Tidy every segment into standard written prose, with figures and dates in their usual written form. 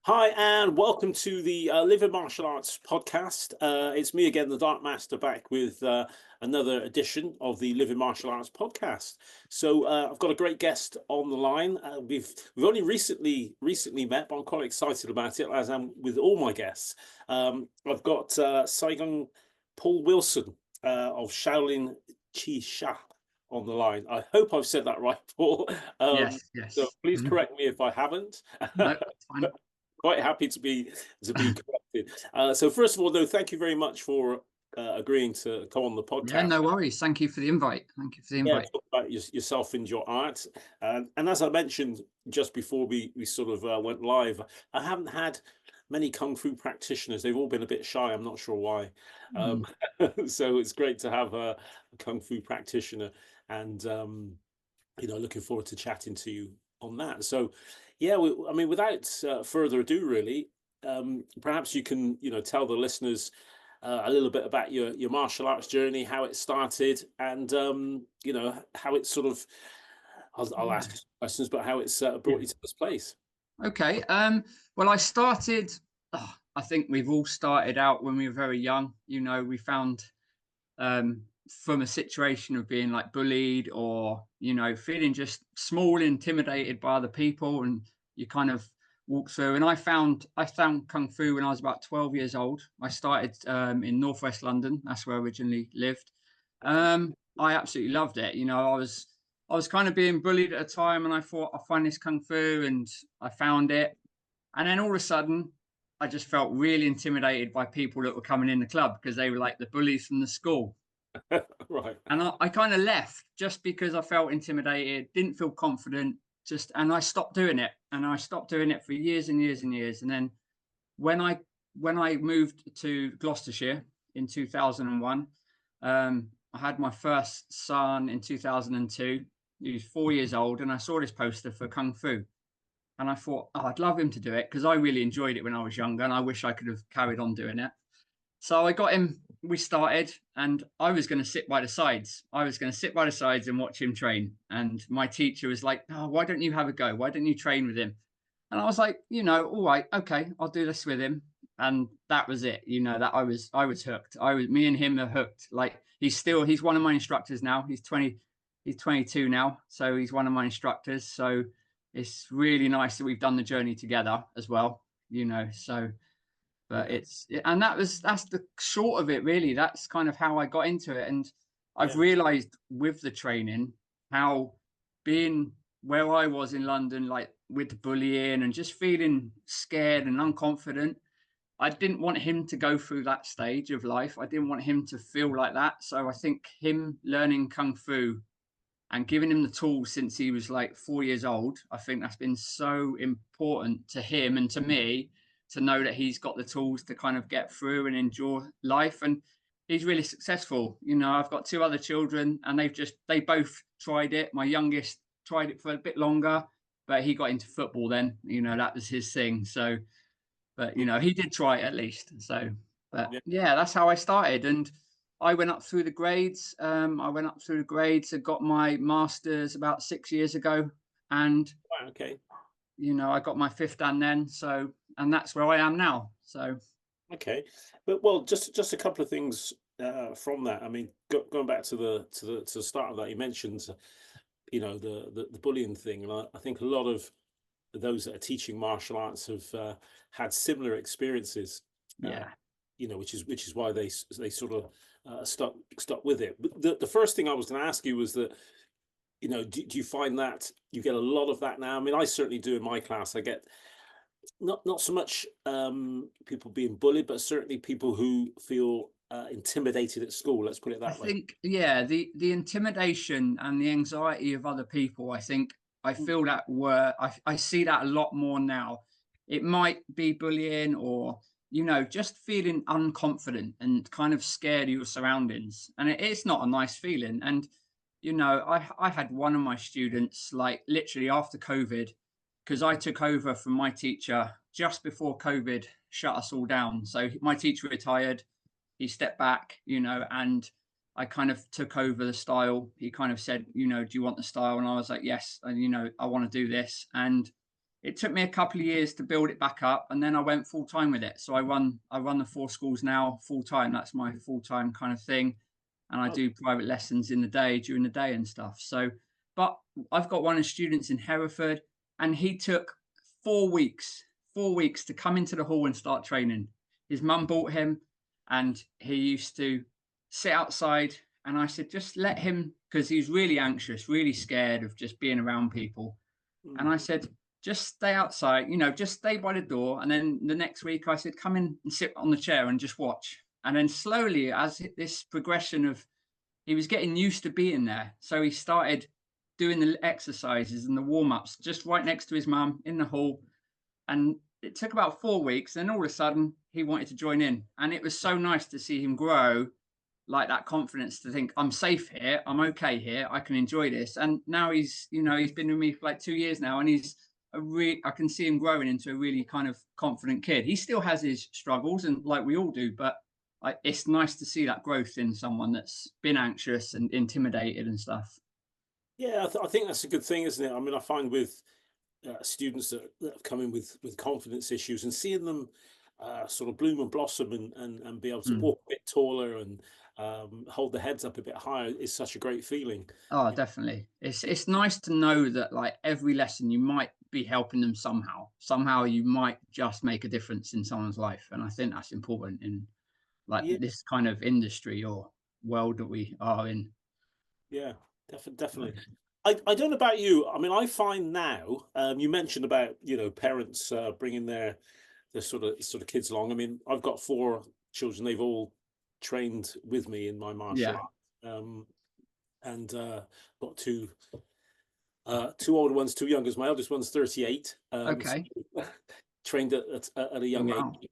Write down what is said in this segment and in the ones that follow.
Hi, and welcome to the Living Martial Arts podcast. It's me again, the Dark Master, back with another edition of the Living Martial Arts podcast. So I've got a great guest on the line. We've only recently met, but I'm quite excited about it, as I'm with all my guests. I've got Si-Gung Paul Wilson of Shaolin Chi Sha on the line. I hope I've said that right, Paul. Yes, So yes. please Mhm. correct me if I haven't. No, it's fine. Quite happy to be corrected. So first of all, no, thank you very much for agreeing to come on the Yeah, podcast. no worries. Thank you for the invite. Thank you for the Yeah, invite. talk about yourself and your art. And as I mentioned just before we sort of went live, I haven't had many kung fu practitioners. They've all been a bit shy. I'm not sure why. Mm. So it's great to have a kung fu practitioner, and looking forward to chatting to you on that. So, yeah, I mean, without further ado, really, perhaps you can, tell the listeners a little bit about your martial arts journey, how it started, and how it sort of. I'll Yeah, ask you some questions, but how it's yeah. brought you to this place. Okay. Well, I started. I think we've all started out when we were very young. We found from a situation of being like bullied or feeling just small, intimidated by other people, and you kind of walk through. And I found kung fu when I was about 12 years old. I started in northwest London. That's where I originally lived. I absolutely loved it. I was kind of being bullied at a time, and I thought I'll find this kung fu, and I found it. And then all of a sudden, I just felt really intimidated by people that were coming in the club because they were like the bullies from the school. Right. And I kind of left just because I felt intimidated, didn't feel confident, and I stopped doing it. And I stopped doing it for years and years and years. And then when I when I moved to Gloucestershire in 2001, I had my first son in 2002. He was 4 years old, and I saw this poster for Kung Fu. And I thought, oh, I'd love him to do it because I really enjoyed it when I was younger, and I wish I could have carried on doing it. So I got him. We started, and I was going to sit by the sides. I was going to sit by the sides and watch him train. And my teacher was like, "Oh, why don't you have a go? Why don't you train with him?" And I was like, all right, okay, I'll do this with him. And that was it. That I was hooked. Me and him are hooked. Like he's one of my instructors now. He's 22 now, so he's one of my instructors. So it's really nice that we've done the journey together as well. So but Yeah. that's the short of it, really. That's kind of how I got into it. And I've Yeah. realized with the training how being where I was in London, like with the bullying and just feeling scared and unconfident, I didn't want him to go through that stage of life. I didn't want him to feel like that. So I think him learning kung fu and giving him the tools since he was like 4 years old, I think that's been so important to him and to me to know that he's got the tools to kind of get through and enjoy life. And he's really successful. I've got two other children, and they both tried it. My youngest tried it for a bit longer, but he got into football then. That was his thing. So, but he did try it at least. So, but Yeah. yeah, that's how I started. And I went up through the grades. I went up through the grades and got my master's about 6 years ago. And Right, okay. I got my fifth dan then. So, and that's where I am now. So, Okay, but well, just a couple of things from that. I mean, going back to the start of that, you mentioned, the bullying thing, and I think a lot of those that are teaching martial arts have had similar experiences. Uh, yeah. which is why they sort of stuck with it. But the first thing I was going to ask you was that, do you find that you get a lot of that now? I mean, I certainly do in my class. I get not so much people being bullied, but certainly people who feel intimidated at school. Let's put it I that way. think, yeah, the intimidation and the anxiety of other people, I think I Mm. feel that I see that a lot more now. It might be bullying or, just feeling unconfident and kind of scared of your surroundings. And it's not a nice feeling. And, I had one of my students, like literally after COVID, because I took over from my teacher just before COVID shut us all down. So my teacher retired, he stepped back, and I kind of took over the style. He kind of said, do you want the style? And I was like, yes. And, I want to do this. And it took me a couple of years to build it back up, and then I went full time with it. So I run the 4 schools now full time. That's my full time kind of thing, and I do private lessons during the day and stuff. So, but I've got one of the students in Hereford, and he took 4 weeks to come into the hall and start training. His mum bought him, and he used to sit outside, and I said, just let him, because he's really anxious, really scared of just being around people. And I said, just stay outside, just stay by the door. And then the next week I said, come in and sit on the chair and just watch. And then slowly, as this progression of, he was getting used to being there. So he started doing the exercises and the warm-ups just right next to his mum in the hall. And it took about 4 weeks. And all of a sudden he wanted to join in. And it was so nice to see him grow, like that confidence to think, I'm safe here, I'm okay here, I can enjoy this. And now he's been with me for like 2 years now, and I can see him growing into a really kind of confident kid. He still has his struggles, and like we all do, but it's nice to see that growth in someone that's been anxious and intimidated and stuff. Yeah, I think that's a good thing, isn't it? I mean, I find with students that have come in with confidence issues, and seeing them sort of bloom and blossom and be able to walk a bit taller and hold their heads up a bit higher is such a great feeling. Oh, definitely. It's nice to know that like every lesson you might be helping them somehow you might just make a difference in someone's life. And I think that's important in like this kind of industry or world that we are in. Yeah, definitely. I don't know about you. I mean, I find now, you mentioned about, parents bringing their sort of kids along. I mean, I've got 4 children. They've all trained with me in my martial art. And got 2 older ones, 2 younger. My eldest one's 38. Okay. So trained at a young age.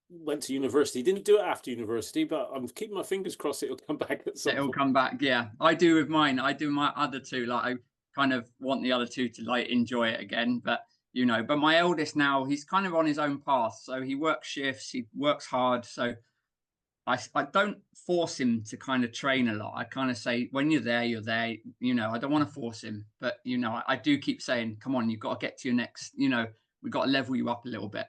Went to university. Didn't do it after university, but I'm keeping my fingers crossed it'll come back at some point. It'll come back, yeah. I do with mine. I do my other 2. Like I kind of want the other 2 to like enjoy it again. But but my eldest now, he's kind of on his own path. So he works shifts, he works hard. So I don't force him to kind of train a lot. I kind of say, when you're there, you're there. I don't want to force him, but I do keep saying, come on, you've got to get to your next. We've got to level you up a little bit.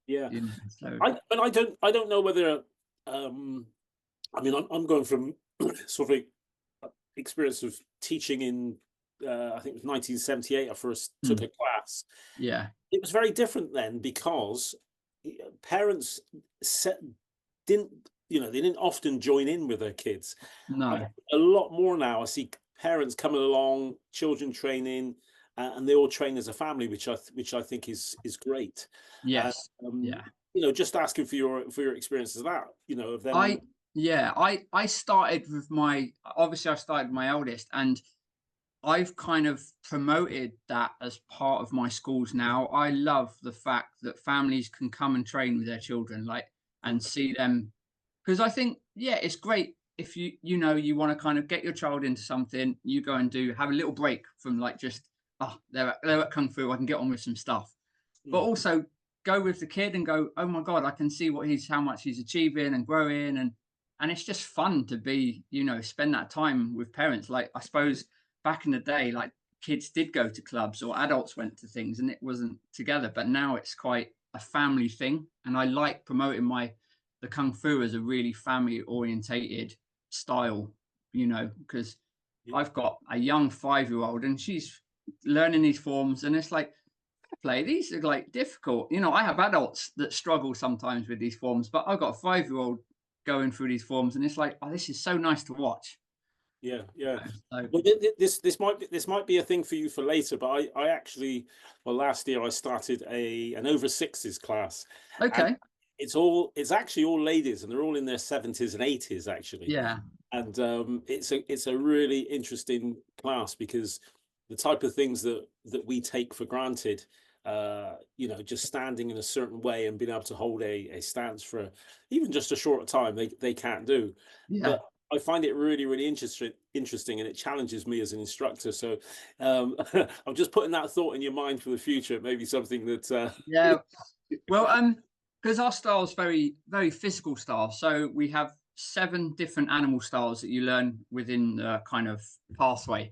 Yeah. So. I don't know whether. I mean, I'm going from sort of experience of teaching in. I think it was 1978. I first took a class. Yeah. It was very different then because parents didn't. They didn't often join in with their kids. No. A lot more now. I see parents coming along, children training, and they all train as a family, which I think is great. Yes. Just asking for your experiences of that. Of them. I started with I started with my eldest, and I've kind of promoted that as part of my schools now. I love the fact that families can come and train with their children, and see them. Because I think, it's great if you want to kind of get your child into something, you go and have a little break from like just, they're at Kung Fu, I can get on with some stuff. But also go with the kid and go, oh my God, I can see how much he's achieving and growing. And it's just fun to be, spend that time with parents. Like, I suppose back in the day, like kids did go to clubs or adults went to things and it wasn't together. But now it's quite a family thing. And I like promoting the Kung Fu as a really family orientated style, because I've got a young 5-year-old and she's learning these forms, and it's like, these are like difficult. I have adults that struggle sometimes with these forms, but I've got a 5-year-old going through these forms, and it's like, this is so nice to watch. Yeah. So, well, this might be a thing for you for later, but I actually, last year I started an over 6s class. Okay. It's actually all ladies, and they're all in their 70s and 80s actually. Yeah. And it's a really interesting class because the type of things that we take for granted, just standing in a certain way and being able to hold a stance for even just a short time, they can't do. Yeah. But I find it really, really interesting, and it challenges me as an instructor. So I'm just putting that thought in your mind for the future. It may be something that. Yeah. Well, because our style is very, very physical style. So we have 7 different animal styles that you learn within the kind of pathway.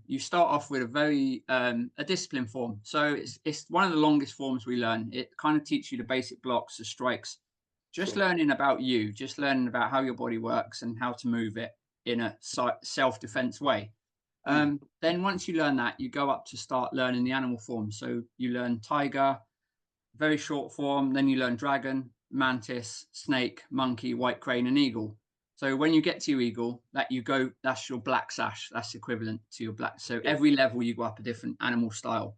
You start off with a very a discipline form. So it's one of the longest forms we learn. It kind of teaches you the basic blocks, the strikes, just learning about you, just learning about how your body works and how to move it in a self-defense way. Then once you learn that, you go up to start learning the animal form. So you learn tiger, very short form. Then you learn dragon, mantis, snake, monkey, white crane, and eagle. So when you get to your eagle, that's your black sash. That's equivalent to your black. So every level you go up a different animal style.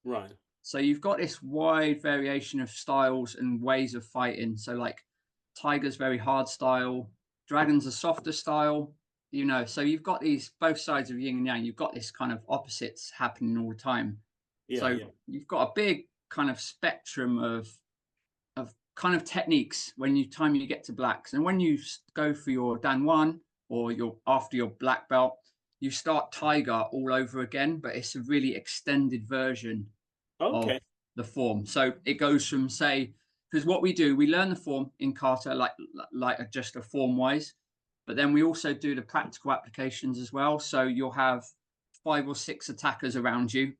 Right. So you've got this wide variation of styles and ways of fighting. So like tiger's very hard style, dragon's a softer style, so you've got these both sides of yin and yang. You've got this kind of opposites happening all the time. You've got a big kind of spectrum of kind of techniques when you get to blacks. And when you go for your Dan 1 or after your black belt, you start tiger all over again, but it's a really extended version of the form. So it goes from, say, because what we do, we learn the form in kata like just a form wise, but then we also do the practical applications as well. So you'll have 5 or 6 attackers around you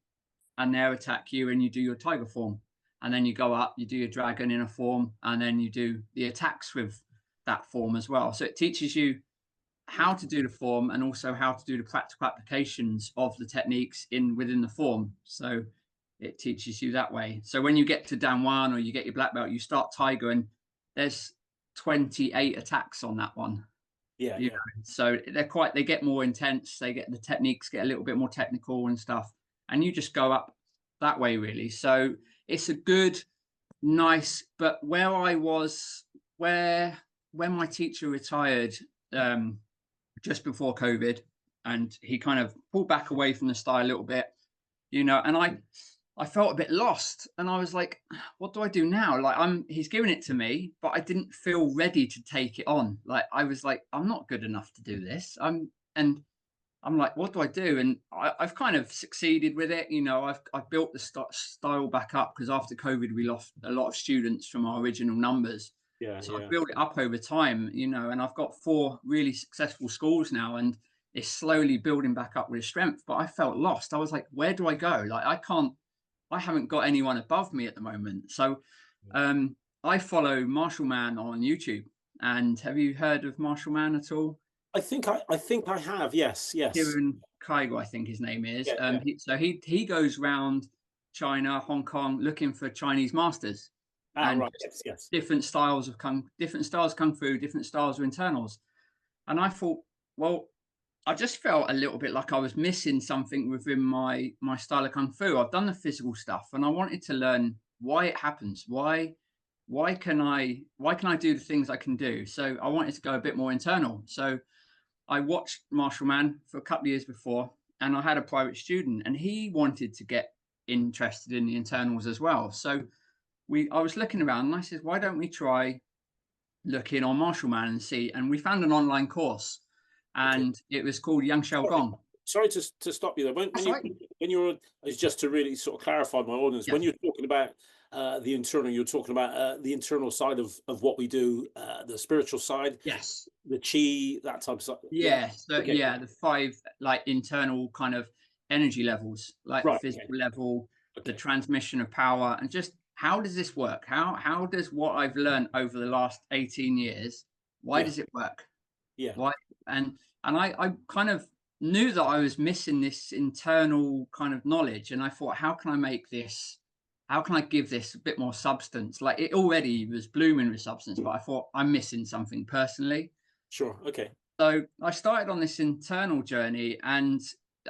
and they'll attack you and you do your tiger form. And then you go up, you do your dragon in a form, and then you do the attacks with that form as well. So it teaches you how to do the form and also how to do the practical applications of the techniques within the form. So it teaches you that way. So when you get to Dan 1 or you get your black belt, you start tiger and there's 28 attacks on that one. So they get more intense. The techniques get a little bit more technical and stuff. And you just go up that way, really. So it's a good, nice, but when my teacher retired just before COVID, and he kind of pulled back away from the style a little bit, and I felt a bit lost, and I was like, what do I do now? Like he's giving it to me, but I didn't feel ready to take it on. Like I was like, I'm not good enough to do this. I'm like, what do I do? And I've kind of succeeded with it. I've built the style back up because after COVID, we lost a lot of students from our original numbers. So I've built it up over time, and I've got 4 really successful schools now, and it's slowly building back up with strength. But I felt lost. I was like, where do I go? Like, I haven't got anyone above me at the moment. So I follow Martial Man on YouTube. And have you heard of Martial Man at all? I think I have. Yes. Kieran Kaigo, I think his name is. He goes around China, Hong Kong, looking for Chinese masters. Yes. Different styles of kung fu, different styles of internals. And I thought, well, I just felt a little bit like I was missing something within my style of kung fu. I've done the physical stuff, and I wanted to learn why it happens. Why can I do the things I can do? So I wanted to go a bit more internal. So I watched Martial Man for a couple of years before, and I had a private student, and he wanted to get interested in the internals as well. So I was looking around, and I said, why don't we try looking on Martial Man and see? And we found an online course, and it was called Yan Shou Gong. Sorry to stop you there. When you're just to really sort of clarify my audience, when you're talking about the internal, you're talking about the internal side of what we do, the spiritual side, the chi, that type of stuff. The 5 like internal kind of energy levels, like the physical level, the transmission of power, and just how does this work? How does what I've learned over the last 18 years, why does it work? Why? And I kind of knew that I was missing this internal kind of knowledge, and I thought, how can I give this a bit more substance? Like it already was blooming with substance, but I thought I'm missing something personally. Sure. Okay. So I started on this internal journey, and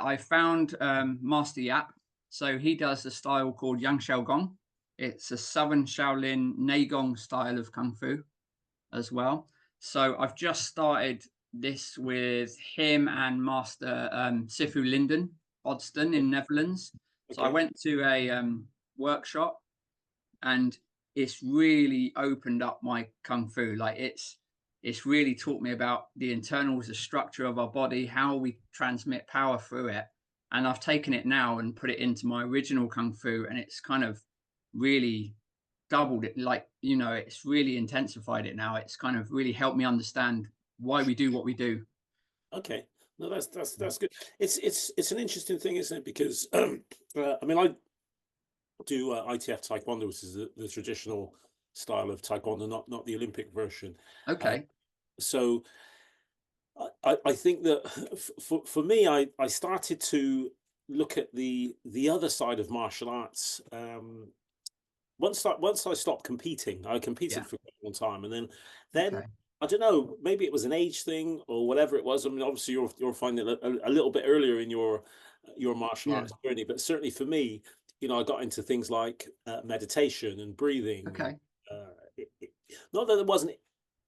I found Master Yap. So he does a style called Yan Shou Gong. It's a Southern Shaolin Neigong style of Kung Fu as well. So I've just started this with him and Master Sifu Linden Odston in Netherlands. So I went to a workshop, and it's really opened up my Kung Fu. Like it's really taught me about the internals, the structure of our body, how we transmit power through it. And I've taken it now and put it into my original Kung Fu, and it's kind of really doubled it. Like, it's really intensified it now. It's kind of really helped me understand why we do what we do. Okay. No, that's good. It's an interesting thing, isn't it? Because I mean, I do ITF Taekwondo, which is the traditional style of Taekwondo, not the Olympic version. Uh, Okay. so I think that for me, I started to look at the other side of martial arts. Once I stopped competing, I competed Yeah. for a long time, and then Okay. I don't know, maybe it was an age thing or whatever it was. I mean, obviously you're finding it a little bit earlier in your martial Yeah. arts journey, but certainly for me, I got into things like meditation and breathing, and Okay. not that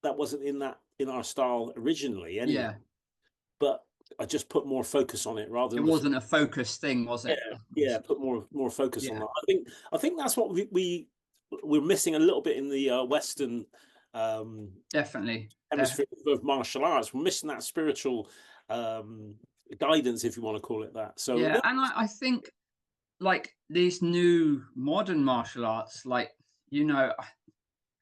that wasn't in our style originally, anyway, Yeah. but I just put more focus on it rather It than the wasn't a focus thing, was yeah, it? yeah, put more focus on Yeah. that. I think that's what we're missing a little bit in the Western um, Definitely. hemisphere of martial arts. We're missing that spiritual guidance, if you want to call it that. So Yeah. no, And I think like these new modern martial arts, like, you know,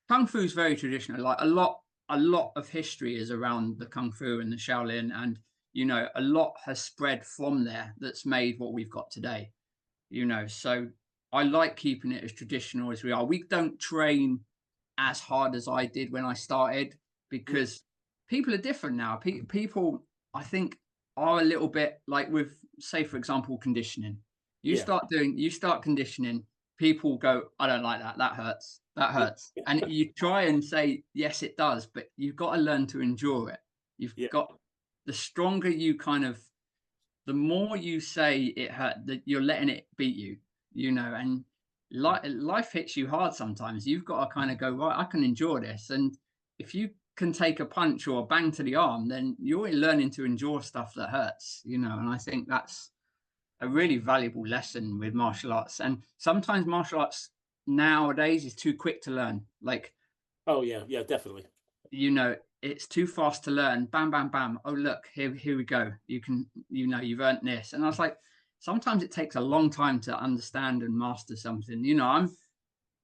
Kung Fu is very traditional. Like a lot of history is around the Kung Fu and the Shaolin, and a lot has spread from there that's made what we've got today. So I like keeping it as traditional as we are. We don't train as hard as I did when I started mm, because people are different now. People, I think, are a little bit like with, say, for example, conditioning. yeah, You start conditioning, people go, I don't like that. That hurts. That yeah, hurts. And you try and say, yes, it does, but you've got to learn to endure it. You've yeah, got the stronger you kind of the more you say it hurt, that you're letting it beat you, and life hits you hard sometimes. You've got to kind of go, right, I can endure this. And if you can take a punch or a bang to the arm, then you're learning to endure stuff that hurts, and I think that's a really valuable lesson with martial arts. And sometimes martial arts nowadays is too quick to learn. Like, oh yeah, yeah, definitely, it's too fast to learn. Bam, bam, bam. Oh, look, here we go. You can, you've earned this. And I was like, sometimes it takes a long time to understand and master something.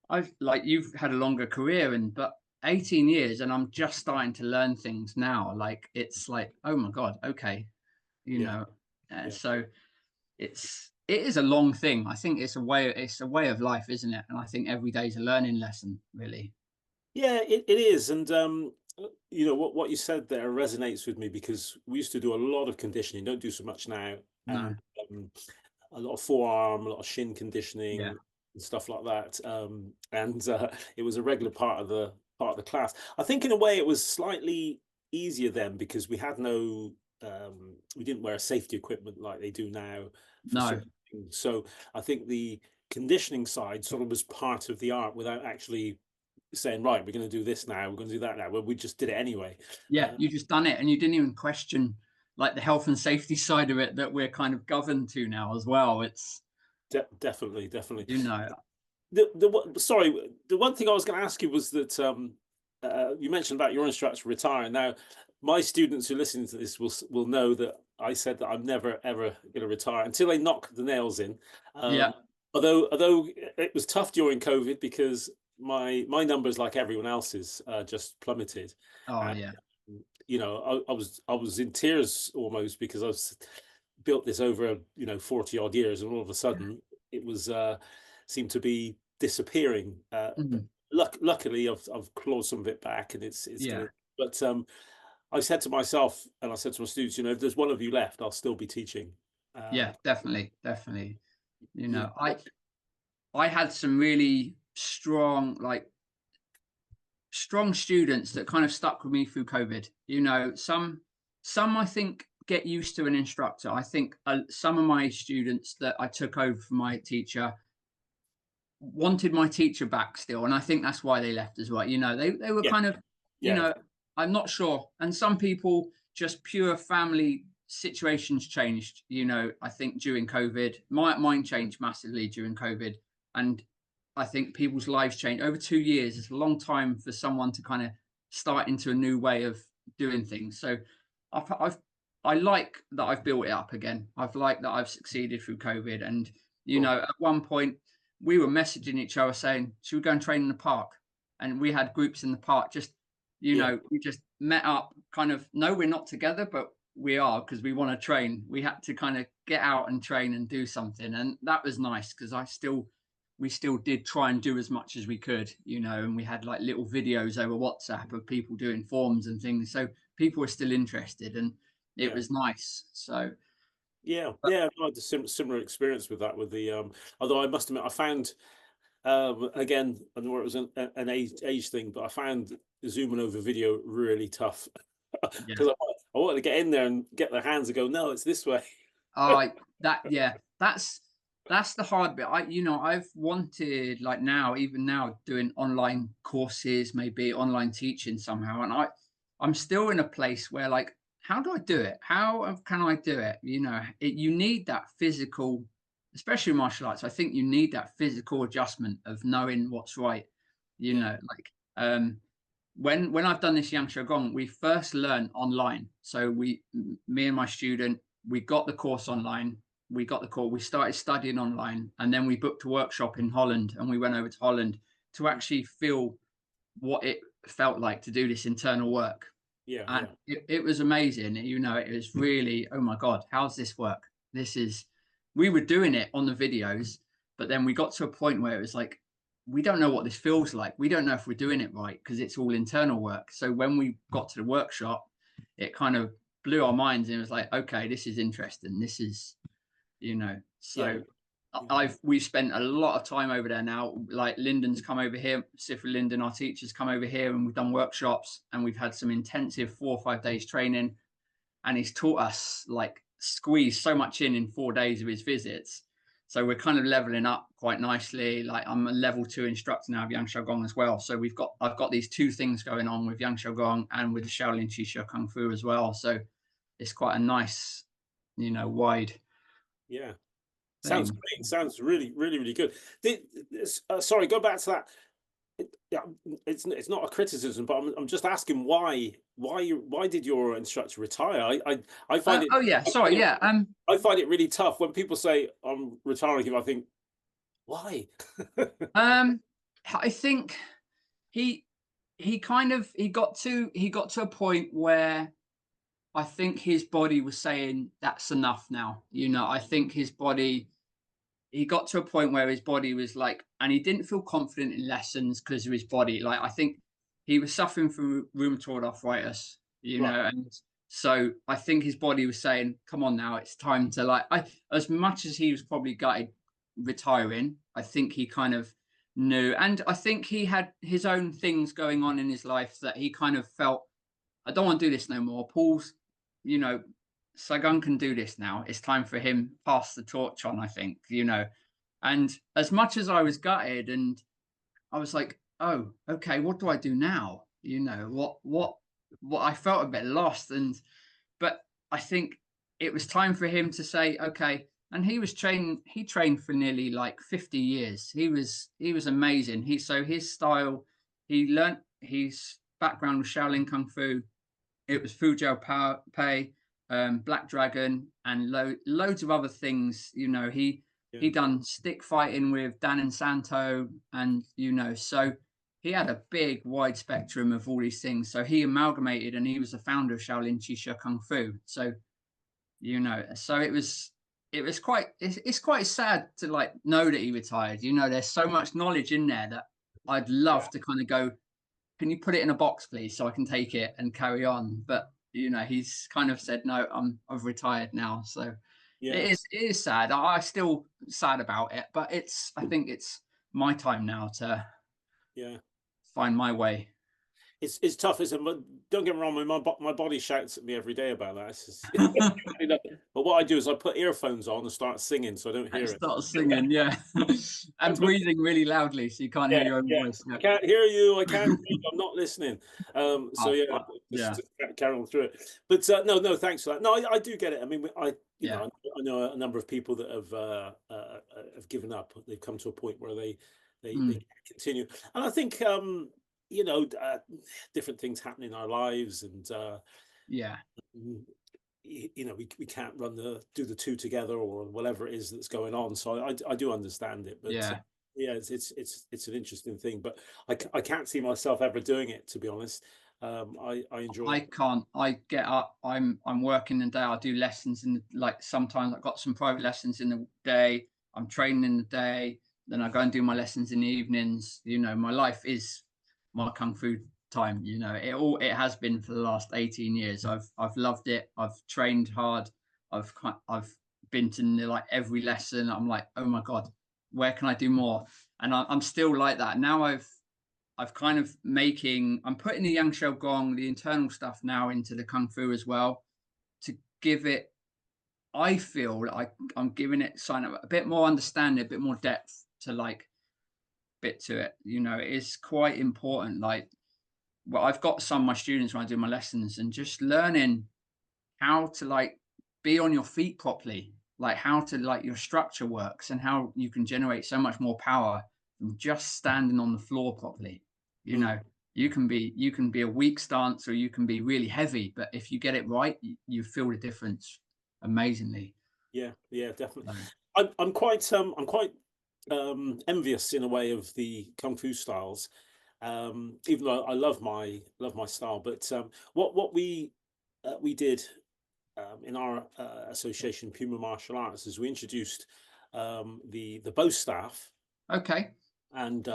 I've like you've had a longer career but 18 years and I'm just starting to learn things now. Like it's like, oh my God, okay. You yeah, know, yeah. so it is a long thing. I think it's a way of life, isn't it? And I think every day is a learning lesson, really. Yeah, it is, and what you said there resonates with me because we used to do a lot of conditioning. Don't do so much now, and No. a lot of forearm, a lot of shin Yeah. conditioning and stuff like that. And it was a regular part of the class. I think in a way it was slightly easier then because we had no we didn't wear safety equipment like they do now for No. certain things. So I think the conditioning side sort of was part of the art without actually saying, right, we're going to do this now, we're going to do that now. Well, we just did it anyway. Yeah, Uh, you just done it and you didn't even question like the health and safety side of it that we're kind of governed to now as well. It's, definitely, definitely. you know, Sorry, the one thing I was going to ask you was that you mentioned about your instructor retiring. Now, my students who listen to this will know that I said that I'm never ever going to retire until they knock the nails in. yeah. Although it was tough during COVID because my numbers, like everyone else's, just plummeted. Oh, And yeah. I was in tears almost because I've built this over 40 odd years, and all of a sudden it was seemed to be disappearing. But Mhm. luckily, I've clawed some of it back, and it's Yeah. doing. But I said to myself, and I said to my students, if there's one of you left, I'll still be teaching. Yeah, Um, definitely. Definitely. you know, I had some really strong, like strong students that kind of stuck with me through COVID. Some I think get used to an instructor. I think some of my students that I took over from my teacher wanted my teacher back still, and I think that's why they left as well. They were yeah, kind of, you yeah, know, I'm not sure. And some people just pure family situations changed. I think during COVID, mine changed massively during COVID, and I think people's lives changed over 2 years. It's a long time for someone to kind of start into a new way of doing things. So I like that I've built it up again. I've liked that I've succeeded through COVID, and cool. at one point we were messaging each other saying, should we go and train in the park? And we had groups in the park, just, Yeah, we just met up kind of, no, we're not together, but we are, because we want to train. We had to kind of get out and train and do something, and that was nice because we still did try and do as much as we could, you know, and we had like little videos over WhatsApp of people doing forms and things, so people were still interested, and it Yeah. was nice. So Yeah, but yeah, I had a similar experience with that. With the although I must admit, I found again, I know it was an age thing, but I found zooming over video really tough yeah, because I wanted to get in there and get their hands and go, no, it's this way. I that yeah, that's the hard bit. I've wanted, like, now, even now, doing online courses, maybe online teaching somehow, and I'm still in a place where, like, how do I do it? How can I do it? You need that physical, especially in martial arts. I think you need that physical adjustment of knowing what's right. Yeah, Like, when I've done this Yang Shou Gong, we first learn online. So me and my student, we got the course online. We started studying online, and then we booked a workshop in Holland, and we went over to Holland to actually feel what it felt like to do this internal work. yeah, And yeah, it was amazing. It was really, oh my God, how's this work? We were doing it on the videos, but then we got to a point where it was like, we don't know what this feels like. We don't know if we're doing it right because it's all internal work. So when we got to the workshop, it kind of blew our minds, and it was like, okay, this is interesting. This is, yeah, so yeah, we've spent a lot of time over there now. Like, Lyndon's come over here, Sifra Lyndon, our teachers, come over here, and we've done workshops, and we've had some intensive 4 or 5 days training, and he's taught us, like, squeeze so much in 4 days of his visits. So we're kind of leveling up quite nicely. Like, I'm a level 2 instructor now of Yan Shou Gong as well. So I've got these two things going on with Yan Shou Gong and with the Shaolin Qi Kung Fu as well. So it's quite a nice, wide yeah. Sounds thing. great. Sounds really, really, really good. Sorry, go back to that. Yeah, it's not a criticism, but I'm just asking why did your instructor retire? I find it Oh yeah, I find sorry, it yeah. I find it really tough when people say I'm retiring him. I think why? Um, I think he he got to a point where I think his body was saying that's enough now. I think he got to a point where his body was like, and he didn't feel confident in lessons because of his body. Like, I think he was suffering from rheumatoid arthritis, Right. and so I think his body was saying, come on now, it's time to, like, as much as he was probably gutted retiring, I think he kind of knew. And I think he had his own things going on in his life that he kind of felt, I don't want to do this no more. You know, Si-Gung can do this now. It's time for him pass the torch on, I think. And as much as I was gutted, and I was like, oh, okay, what do I do now? What I felt a bit lost. But I think it was time for him to say, okay. And he trained for nearly like 50 years. He was amazing. His style, he learnt his background with Shaolin Kung Fu. It was Fujao Pei, Black Dragon, and loads of other things. He Yeah. done stick fighting with Dan and Santo, and so he had a big, wide spectrum of all these things. So he amalgamated, and he was the founder of Shaolin Qi Kung Fu. So so it's quite sad to, like, know that he retired. There's so much knowledge in there that I'd love to kind of go, can you put it in a box, please, so I can take it and carry on? But he's kind of said, no, I've retired now. So Yeah. it is sad. I still sad about it, but I think it's my time now to Yeah. find my way. It's tough, isn't it? But don't get me wrong, my body shouts at me every day about that. But what I do is I put earphones on and start singing so I don't I hear it. start singing, yeah, and breathing really loudly so you can't hear Yeah, your own yeah. voice. I Yeah. can't hear you. I can't hear you. I'm not listening. So Oh, yeah, fuck. just, Yeah, just carry on through it. But no, no, thanks for that. No, I do get it. I mean, yeah. I know a number of people that have given up. They've come to a point where they Mm, can't continue. And I think different things happen in our lives, and yeah, mm, we can't do the two together or whatever it is that's going on. So I do understand it, but yeah. yeah, it's an interesting thing. But I can't see myself ever doing it, to be honest. I enjoy I it. can't. I get up. I'm working the day. I do lessons in the, like sometimes I've got some private lessons in the day. I'm training in the day. Then I go and do my lessons in the evenings. You know, my life is my kung fu time. You know, it has been for the last 18 years. I've loved it. I've trained hard. I've been to like every lesson. I'm like, oh my god, where can I do more? And I'm still like that now. I've kind of I'm putting the Yang Shou Gong, the internal stuff now into the Kung Fu as well to give it, I feel like I'm giving it a bit more understanding, a bit more depth to like bit to it. You know, it is quite important. Like, well, I've got some of my students when I do my lessons and just learning how to like be on your feet properly, like how to like your structure works and how you can generate so much more power from just standing on the floor properly. You know, you can be a weak stance or you can be really heavy, but if you get it right, you feel the difference amazingly. Yeah, yeah, definitely. Um, I'm quite envious in a way of the kung fu styles, even though I love my style. But what we did in our association, Puma Martial Arts, is we introduced the bow staff, okay. and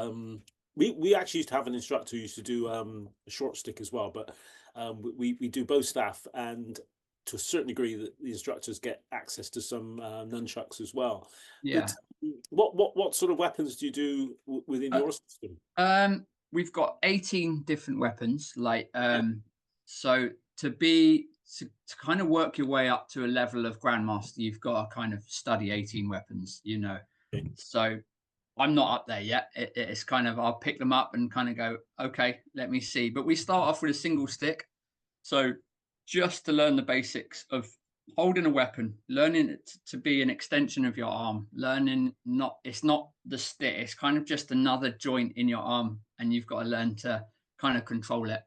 we actually used to have an instructor who used to do a short stick as well, but we do bow staff, and to a certain degree, the instructors get access to some nunchucks as well. Yeah. But what sort of weapons do you do within Uh, your system? we've got 18 different weapons. Like, Yeah. so to kind of work your way up to a level of grandmaster, you've got to kind of study 18 weapons, you know. Okay. So I'm not up there yet. It's kind of I'll pick them up and kind of go, okay, let me see. But we start off with a single stick. So just to learn the basics of holding a weapon, learning it to be an extension of your arm, learning not it's not the stick, it's kind of just another joint in your arm, and you've got to learn to kind of control it.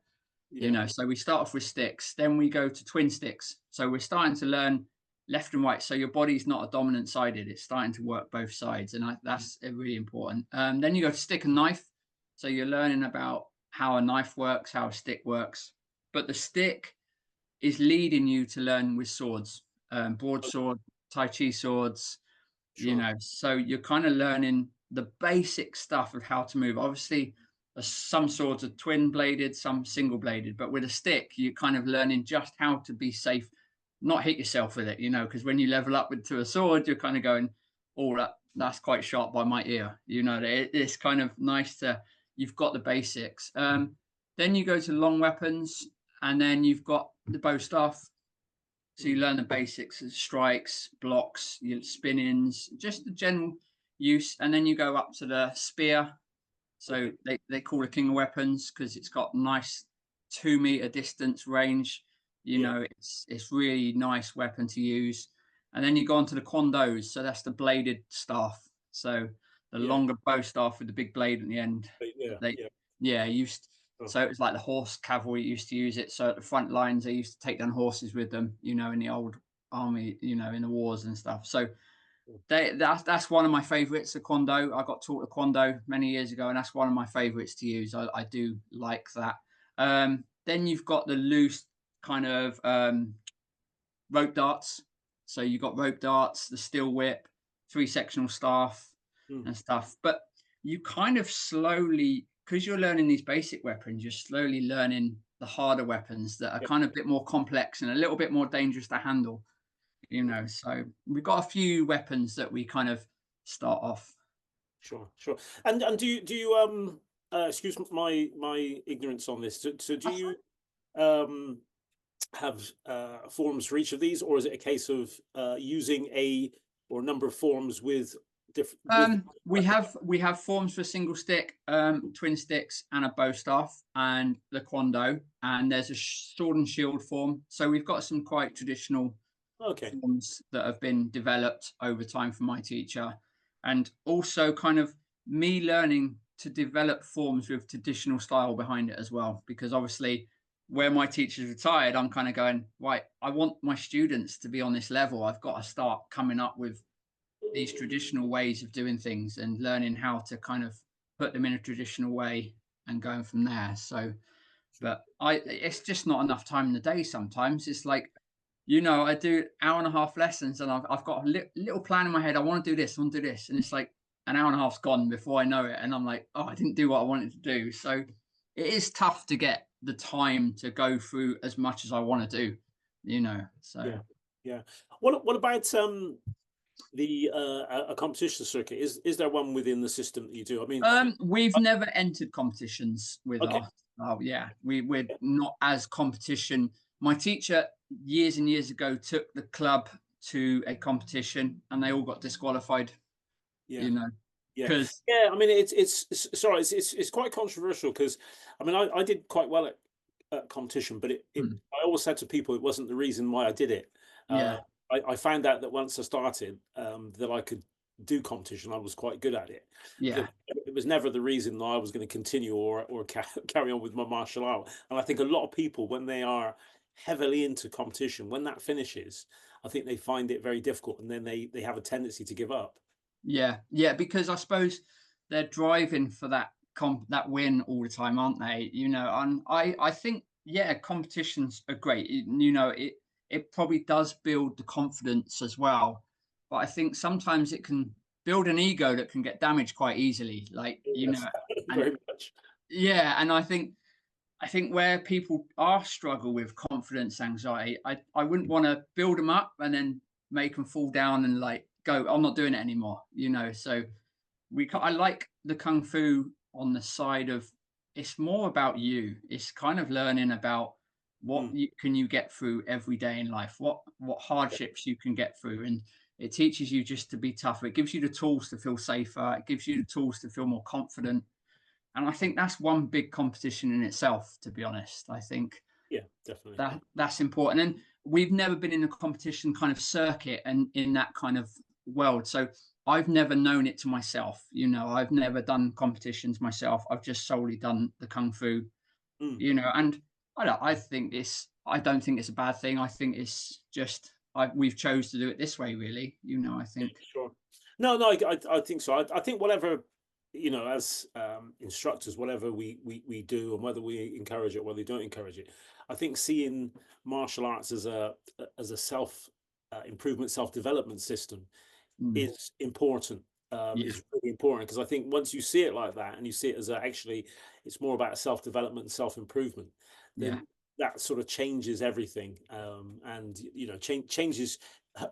You Yeah. know, so we start off with sticks, then we go to twin sticks. So we're starting to learn left and right. So your body's not a dominant sided; it's starting to work both sides, and that's really important. Then you go to stick and knife. So you're learning about how a knife works, how a stick works, but the stick is leading you to learn with swords, broadsword, Tai Chi swords, you Sure. know. So you're kind of learning the basic stuff of how to move. Obviously, some swords are twin bladed, some single bladed, but with a stick, you're kind of learning just how to be safe, not hit yourself with it, you know, because when you level up to a sword, you're kind of going, oh, that's quite sharp by my ear. You know, it's kind of nice to, you've got the basics. Then you go to long weapons, and then you've got the bow staff. So you learn the basics of strikes, blocks, your spin-ins, just the general use. And then you go up to the spear. So Okay. they call it king of weapons because it's got nice 2 meter distance range. You Yeah. know, it's really nice weapon to use. And then you go on to the kondos. So that's the bladed staff. So the Yeah. longer bow staff with the big blade at the end. Yeah. They Yeah. yeah, used Oh, so it was like the horse cavalry used to use it. So at the front lines, they used to take down horses with them, you know, in the old army, you know, in the wars and stuff. So oh, that's one of my favorites, the Kwando. I got taught the Kwando many years ago, and that's one of my favorites to use. I do like that. Then you've got the loose kind of rope darts. So you've got rope darts, the steel whip, three sectional staff, mm. and stuff. But you kind of slowly, because you're learning these basic weapons, you're slowly learning the harder weapons that are Yeah. kind of a bit more complex and a little bit more dangerous to handle, you know. So we've got a few weapons that we kind of start off. Sure. Sure. And do you excuse my ignorance on this. So do That's you um have forms for each of these, or is it a case of using a or a number of forms with different with weapons? We have forms for single stick, twin sticks, and a bow staff, and the Kwando, and there's a sword and shield form. So we've got some quite traditional Okay. forms that have been developed over time from my teacher, and also kind of me learning to develop forms with traditional style behind it as well. Because obviously, where my teacher's retired, I'm kind of going, right, I want my students to be on this level. I've got to start coming up with these traditional ways of doing things and learning how to kind of put them in a traditional way and going from there. So but it's just not enough time in the day. Sometimes it's like, you know, I do hour and a half lessons, and I've got a little plan in my head. I want to do this, I want to do this, and it's like an hour and a half's gone before I know it, and I'm like, oh, I didn't do what I wanted to do. So it is tough to get the time to go through as much as I want to do, you know. So Yeah, yeah. What about the a competition circuit? Is there one within the system that you do? I mean, we've never entered competitions with okay, our. Oh yeah, we're not as competition. My teacher years and years ago took the club to a competition, and they all got disqualified. yeah. You know, Yeah, because yeah. I mean, it's sorry, it's quite controversial because I mean, I did quite well at competition, but I always said to people it wasn't the reason why I did it. Uh, yeah, I found out that once I started, that I could do competition. I was quite good at it. yeah, But it was never the reason that I was going to continue or carry on with my martial art. And I think a lot of people, when they are heavily into competition, when that finishes, I think they find it very difficult, and then they have a tendency to give up. yeah, yeah. Because I suppose they're driving for that win all the time, aren't they? You know, and I think yeah, competitions are great. You know, it probably does build the confidence as well, but I think sometimes it can build an ego that can get damaged quite easily. Like you Yes, know, and very much. yeah, and I think where people are struggle with confidence anxiety, I wouldn't want to build them up and then make them fall down and like go, I'm not doing it anymore, you know. So I like the kung fu on the side of it's more about you. It's kind of learning about Mm, can you get through every day in life, what hardships you can get through, and it teaches you just to be tougher. It gives you the tools to feel safer. It gives you the tools to feel more confident, and I think that's one big competition in itself. To be honest, I think yeah, definitely. that's important. And we've never been in a competition kind of circuit and in that kind of world. So I've never known it to myself. You know, I've never done competitions myself. I've just solely done the kung fu. Mm, You know, and I don't think it's a bad thing. I think it's just we've chose to do it this way. Really, you know. I yeah, think. sure. No, no, I think so. I think whatever, as instructors, whatever we do, and whether we encourage it, or whether we don't encourage it, I think seeing martial arts as a self improvement, self development system Mm, is important. yeah, Is really important because I think once you see it like that, and you see it as actually it's more about self development and self improvement, yeah. then that sort of changes everything, and changes.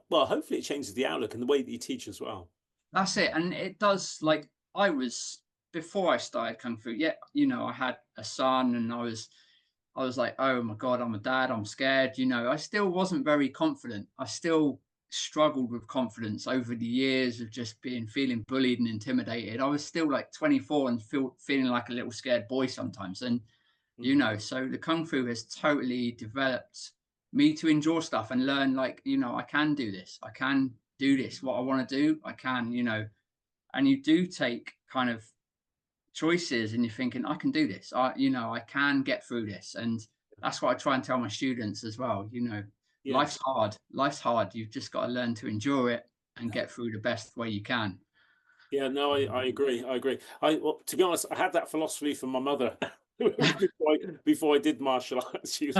Well, hopefully, it changes the outlook and the way that you teach as well. That's it. And it does like I was before I started Kung Fu, yeah, you know, I had a son and I was like, oh my God, I'm a dad, I'm scared. You know, I still wasn't very confident. I still struggled with confidence over the years of just feeling bullied and intimidated. I was still like 24 and feeling like a little scared boy sometimes. And, you Mm. know, so the Kung Fu has totally developed me to enjoy stuff and learn like, you know, I can do this. I can do this. What I want to do, I can, you know, and you do take kind of choices and you're thinking, I can do this. I can get through this. And that's what I try and tell my students as well. You know, life's Yes. hard. Life's hard. You've just got to learn to endure it and get through the best way you can. Yeah. No, I agree. I agree. Well, to be honest, I had that philosophy from my mother before I did martial arts. She was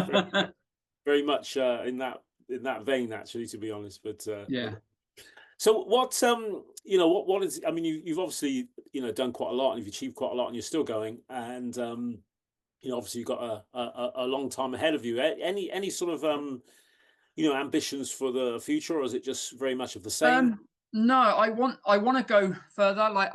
very much in that vein, actually, to be honest. But Yeah. so what is, I mean, you've obviously, done quite a lot and you've achieved quite a lot and you're still going. And, obviously you've got a long time ahead of you. Any sort of, ambitions for the future, or is it just very much of the same? No, I want to go further. Like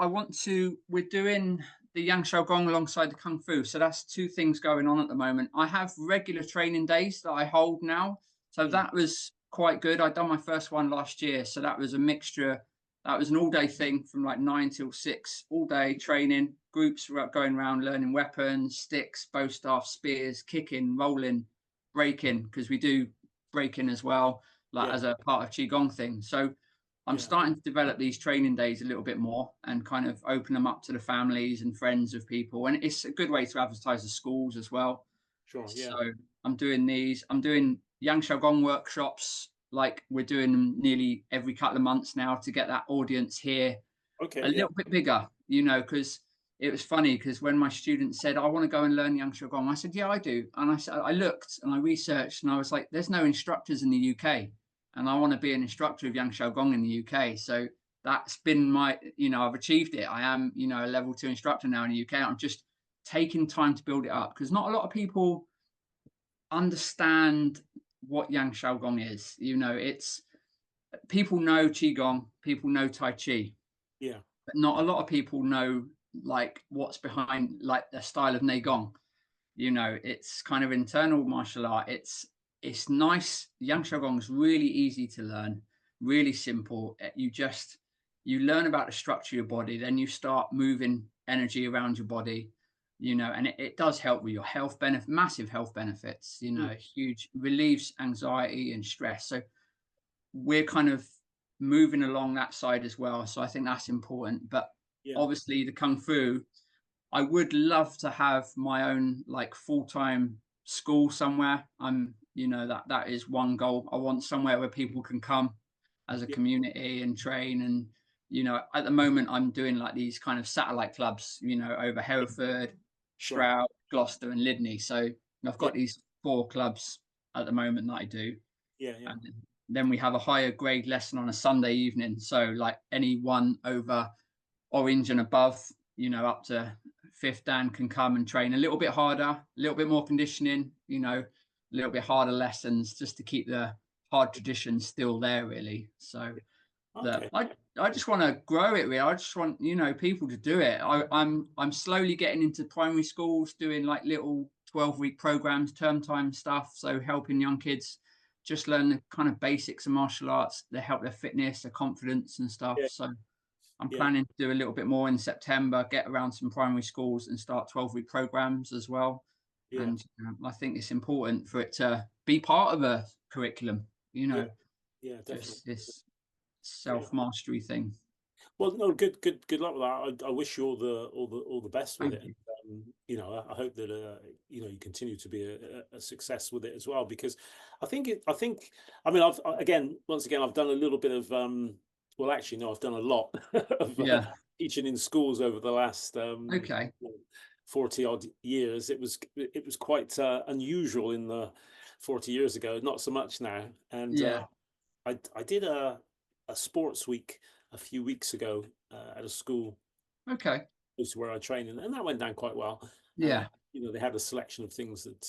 we're doing the Yang Shou Gong alongside the Kung Fu. So that's two things going on at the moment. I have regular training days that I hold now. So Mm, that was quite good. I done my first one last year. So that was a mixture. That was an all day thing from like 9 till 6, all day training. Groups were going around learning weapons, sticks, bow staff, spears, kicking, rolling, breaking, because we do breaking as well, like yeah, as a part of Qigong thing. So I'm yeah, starting to develop these training days a little bit more and kind of open them up to the families and friends of people. And it's a good way to advertise the schools as well. sure, yeah, So I'm doing these. I'm doing Yang Shou Gong workshops. Like we're doing them nearly every couple of months now to get that audience here okay, a yeah, little bit bigger, you know, because it was funny because when my students said, I want to go and learn Yan Shou Gong, I said, yeah, I do. And I said, I looked and I researched and I was like, there's no instructors in the UK. And I want to be an instructor of Yan Shou Gong in the UK. So that's been my, I've achieved it. I am, a level 2 instructor now in the UK. I'm just taking time to build it up because not a lot of people understand what Yan Shou Gong is. It's, people know Qigong, people know Tai Chi. Yeah. But not a lot of people know like what's behind like the style of Neigong. It's kind of internal martial art. It's nice. Yan Shou Gong is really easy to learn, really simple. You learn about the structure of your body, then you start moving energy around your body, and it does help with your health benefit, massive health benefits, huge, relieves anxiety and stress. So we're kind of moving along that side as well. So I think that's important. But obviously the Kung Fu, I would love to have my own like full-time school somewhere. That is one goal. I want somewhere where people can come as a community and train. And, at the moment I'm doing like these kind of satellite clubs, over Hereford, Stroud, Gloucester and Lydney. So I've got these 4 clubs at the moment that I do. And then we have a higher grade lesson on a Sunday evening. So like anyone over orange and above, up to 5th Dan can come and train a little bit harder, a little bit more conditioning, a little bit harder lessons just to keep the hard tradition still there, really. So I just want to grow it, really. I just want, people to do it. I'm slowly getting into primary schools, doing like little 12-week programs, term time stuff. So helping young kids just learn the kind of basics of martial arts. They help their fitness, their confidence and stuff. So I'm planning to do a little bit more in September, get around some primary schools and start 12-week programs as well. And I think it's important for it to be part of a curriculum, definitely. this self-mastery thing. Well, no, good luck with that. I wish you all the best with it. I hope that you continue to be a success with it as well, because I think once again I've done a little bit of well, actually no, I've done a lot of teaching in schools over the last 40 odd years. It was quite unusual in the 40 years ago, not so much now. And I did a sports week a few weeks ago at a school. Where I train, and that went down quite well. They had a selection of things that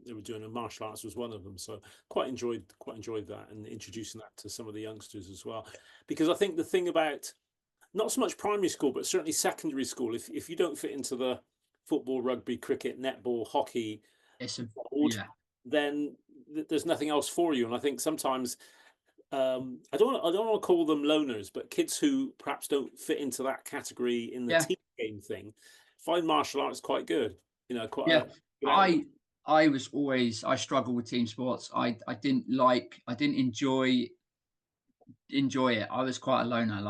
they were doing, and martial arts was one of them. So quite enjoyed that, and introducing that to some of the youngsters as well. Because I think the thing about not so much primary school, but certainly secondary school, if you don't fit into the football, rugby, cricket, netball, hockey, then there's nothing else for you. And I think sometimes I don't want to call them loners, but kids who perhaps don't fit into that category in the team game thing find martial arts quite good. I struggled with team sports. I didn't enjoy it. I was quite a loner.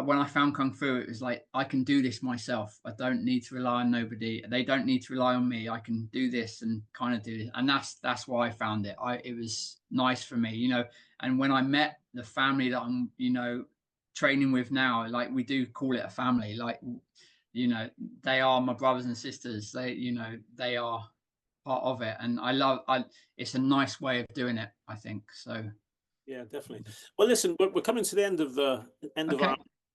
When I found Kung Fu, it was like, I can do this myself. I don't need to rely on nobody. They don't need to rely on me. I can do this and kind of do it. And that's why I found it. It was nice for me, and when I met the family that I'm, training with now, like we do call it a family, like, they are my brothers and sisters. They are part of it. And it's a nice way of doing it, I think. So yeah, definitely. Well, listen, we're coming to the end of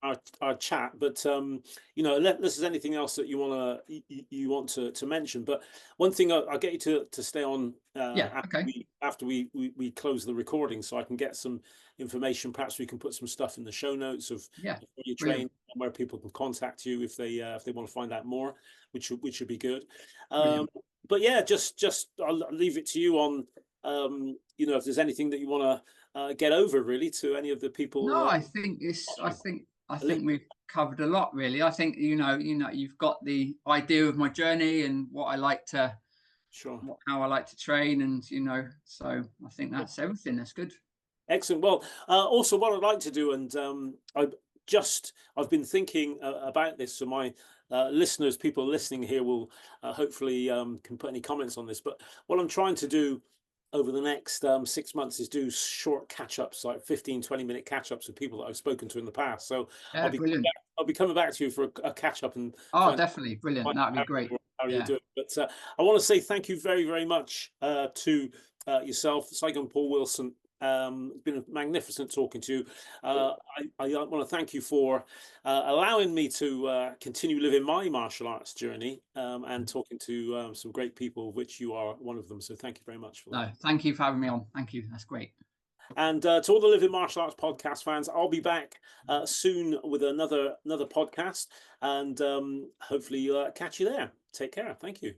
our chat, but unless there's anything else that you want to mention. But one thing I'll get you to stay on after we close the recording, so I can get some information. Perhaps we can put some stuff in the show notes of where you train and where people can contact you if they want to find out more, which would be good. But yeah, just I'll leave it to you on if there's anything that you want to get over, really, to any of the people. No, I think we've covered a lot, really. I think you've got the idea of my journey and what I like to, how I like to train, and so I think that's everything. That's good. Excellent. Well, also what I'd like to do, and I've been thinking about this, so my listeners, people listening here, will hopefully can put any comments on this. But what I'm trying to do over the next 6 months is do short catch-ups, like 15-20 minute catch-ups with people that I've spoken to in the past. So Yeah, brilliant. I'll be coming back to you for a catch-up and Oh, find definitely brilliant. out That'd be great. how you're Yeah. doing. But I want to say thank you very, very much to yourself, Si-Gung Paul Wilson. It's been magnificent talking to you. I want to thank you for allowing me to continue living my martial arts journey and talking to some great people, of which you are one of them. So thank you very much for that. No, thank you for having me on. Thank you. That's great. And to all the Living Martial Arts podcast fans, I'll be back soon with another podcast, and hopefully catch you there. Take care. Thank you.